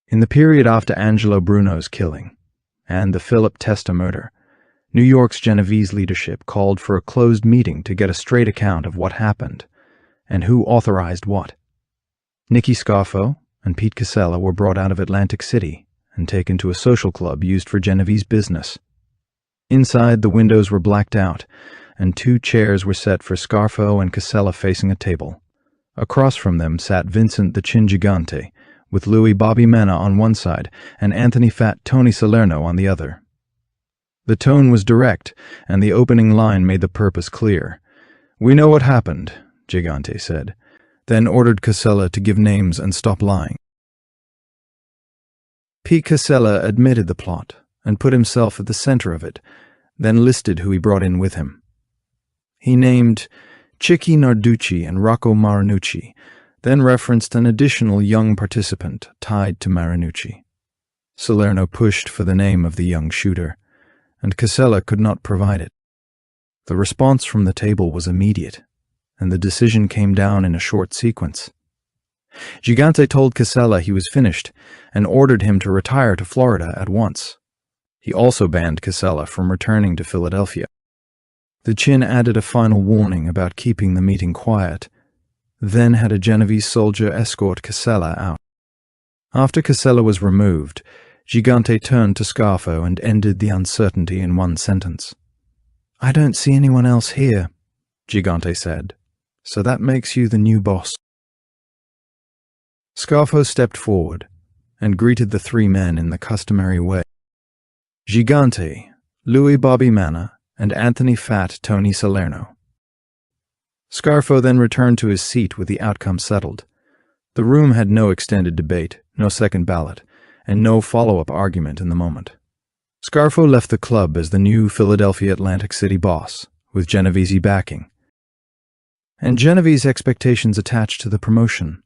In the period after Angelo Bruno's killing and the Philip Testa murder, New York's Genovese leadership called for a closed meeting to get a straight account of what happened and who authorized what. Nicky Scarfo and Pete Casella were brought out of Atlantic City and taken to a social club used for Genovese business. Inside, the windows were blacked out, and 2 chairs were set for Scarfo and Casella facing a table. Across from them sat Vincent the Chin Gigante, with Louis Bobby Mena on one side and Anthony Fat Tony Salerno on the other. The tone was direct, and the opening line made the purpose clear. "We know what happened," Gigante said, then ordered Casella to give names and stop lying. Pete Casella admitted the plot and put himself at the center of it, then listed who he brought in with him. He named Chicky Narducci and Rocco Marinucci, then referenced an additional young participant tied to Marinucci. Salerno pushed for the name of the young shooter, and Casella could not provide it. The response from the table was immediate, and the decision came down in a short sequence. Gigante told Casella he was finished and ordered him to retire to Florida at once. He also banned Casella from returning to Philadelphia. The Chin added a final warning about keeping the meeting quiet, then had a Genovese soldier escort Casella out. After Casella was removed, Gigante turned to Scarfo and ended the uncertainty in one sentence. "I don't see anyone else here," Gigante said, "so that makes you the new boss." Scarfo stepped forward and greeted the 3 men in the customary way. Gigante, Louis Bobby Mena, and Anthony Fat Tony Salerno. Scarfo then returned to his seat with the outcome settled. The room had no extended debate, no second ballot, and no follow-up argument in the moment. Scarfo left the club as the new Philadelphia Atlantic City boss, with Genovese backing. And Genovese expectations attached to the promotion.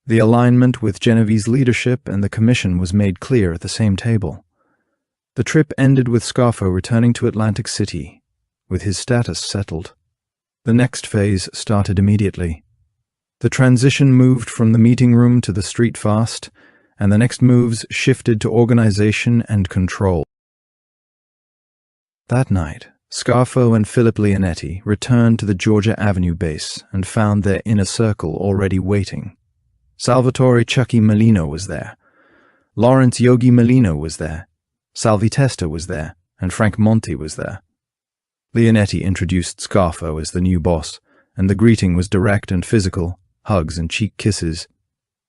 The alignment with Genovese leadership and the commission was made clear at the same table. The trip ended with Scarfo returning to Atlantic City, with his status settled. The next phase started immediately. The transition moved from the meeting room to the street fast, and the next moves shifted to organization and control. That night, Scarfo and Philip Leonetti returned to the Georgia Avenue base and found their inner circle already waiting. Salvatore Chucky Molino was there. Lawrence Yogi Molino was there. Salvi Testa was there, and Frank Monti was there. Leonetti introduced Scarfo as the new boss, and the greeting was direct and physical, hugs and cheek kisses.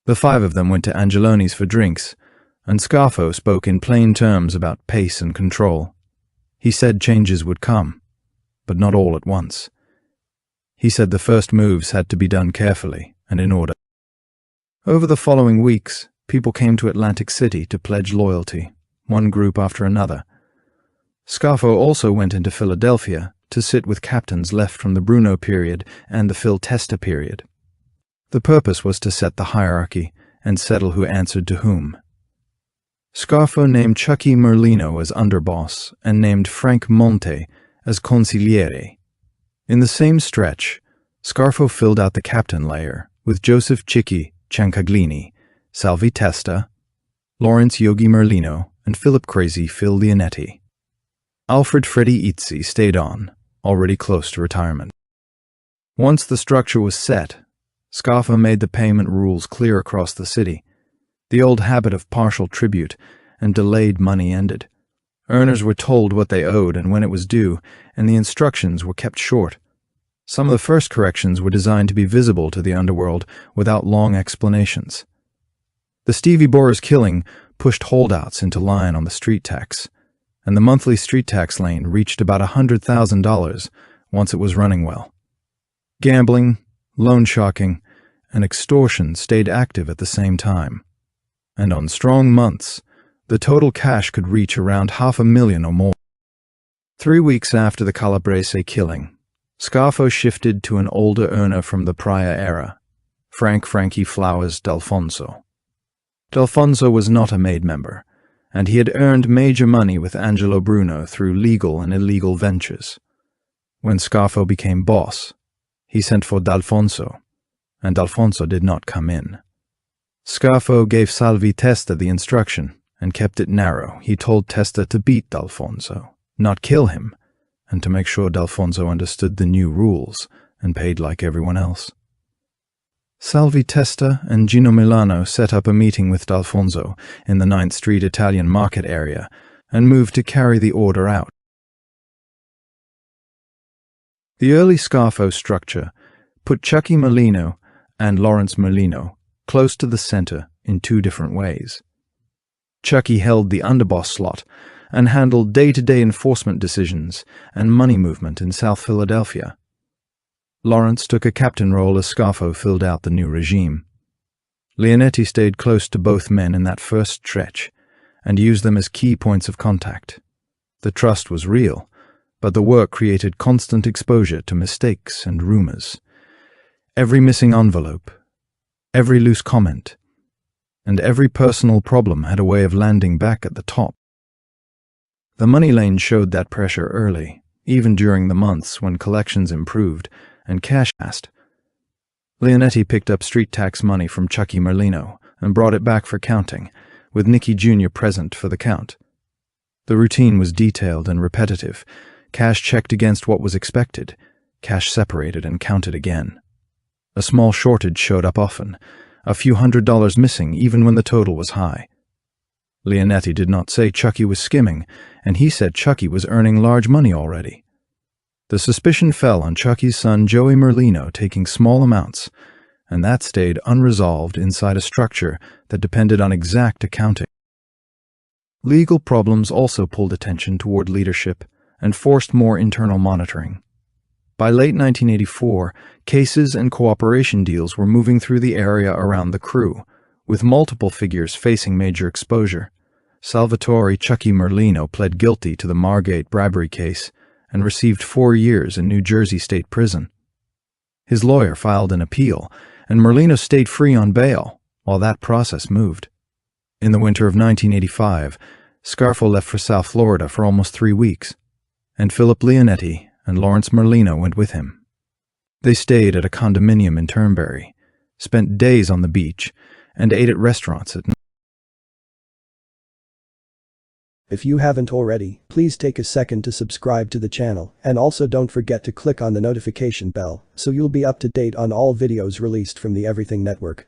The 5 of them went to Angeloni's for drinks, and Scarfo spoke in plain terms about pace and control. He said changes would come, but not all at once. He said the first moves had to be done carefully and in order. Over the following weeks, people came to Atlantic City to pledge loyalty, one group after another. Scarfo also went into Philadelphia to sit with captains left from the Bruno period and the Phil Testa period. The purpose was to set the hierarchy and settle who answered to whom. Scarfo named Chucky Merlino as underboss and named Frank Monte as consigliere. In the same stretch, Scarfo filled out the captain layer with Joseph Chicky Ciancaglini, Salvi Testa, Lawrence Yogi Merlino, and Philip Crazy Phil Leonetti. Alfred Freddy Izzi stayed on, already close to retirement. Once the structure was set, Scarfo made the payment rules clear across the city. The old habit of partial tribute and delayed money ended. Earners were told what they owed and when it was due, and the instructions were kept short. Some of the first corrections were designed to be visible to the underworld without long explanations. The Stevie Boers killing pushed holdouts into line on the street tax, and the monthly street tax lane reached about $100,000 once it was running well. Gambling, loan sharking, and extortion stayed active at the same time, and on strong months, the total cash could reach around $500,000 or more. 3 weeks after the Calabrese killing, Scarfo shifted to an older earner from the prior era, Frankie Flowers D'Alfonso. D'Alfonso was not a Maid member, and he had earned major money with Angelo Bruno through legal and illegal ventures. When Scarfo became boss, he sent for D'Alfonso, and D'Alfonso did not come in. Scarfo gave Salvi Testa the instruction and kept it narrow. He told Testa to beat D'Alfonso, not kill him, and to make sure D'Alfonso understood the new rules and paid like everyone else. Salvi Testa and Gino Milano set up a meeting with D'Alfonso in the 9th Street Italian market area and moved to carry the order out. The early Scarfo structure put Chucky Merlino and Lawrence Merlino close to the center in two different ways. Chucky held the underboss slot and handled day-to-day enforcement decisions and money movement in South Philadelphia. Lawrence took a captain role as Scarfo filled out the new regime. Leonetti stayed close to both men in that first stretch and used them as key points of contact. The trust was real, but the work created constant exposure to mistakes and rumors. Every missing envelope, every loose comment, and every personal problem had a way of landing back at the top. The money lane showed that pressure early, even during the months when collections improved and cash asked. Leonetti picked up street tax money from Chucky Merlino and brought it back for counting, with Nicky Jr. present for the count. The routine was detailed and repetitive. Cash checked against what was expected, cash separated and counted again. A small shortage showed up often, a few $100s missing even when the total was high. Leonetti did not say Chucky was skimming, and he said Chucky was earning large money already. The suspicion fell on Chucky's son Joey Merlino taking small amounts, and that stayed unresolved inside a structure that depended on exact accounting. Legal problems also pulled attention toward leadership and forced more internal monitoring. By late 1984, cases and cooperation deals were moving through the area around the crew, with multiple figures facing major exposure. Salvatore Chucky Merlino pled guilty to the Margate bribery case and received 4 years in New Jersey State Prison. His lawyer filed an appeal, and Merlino stayed free on bail while that process moved. In the winter of 1985, Scarfo left for South Florida for almost 3 weeks, and Philip Leonetti and Lawrence Merlino went with him. They stayed at a condominium in Turnberry, spent days on the beach, and ate at restaurants at night. If you haven't already, please take a second to subscribe to the channel, and also don't forget to click on the notification bell so you'll be up to date on all videos released from the Everything Network.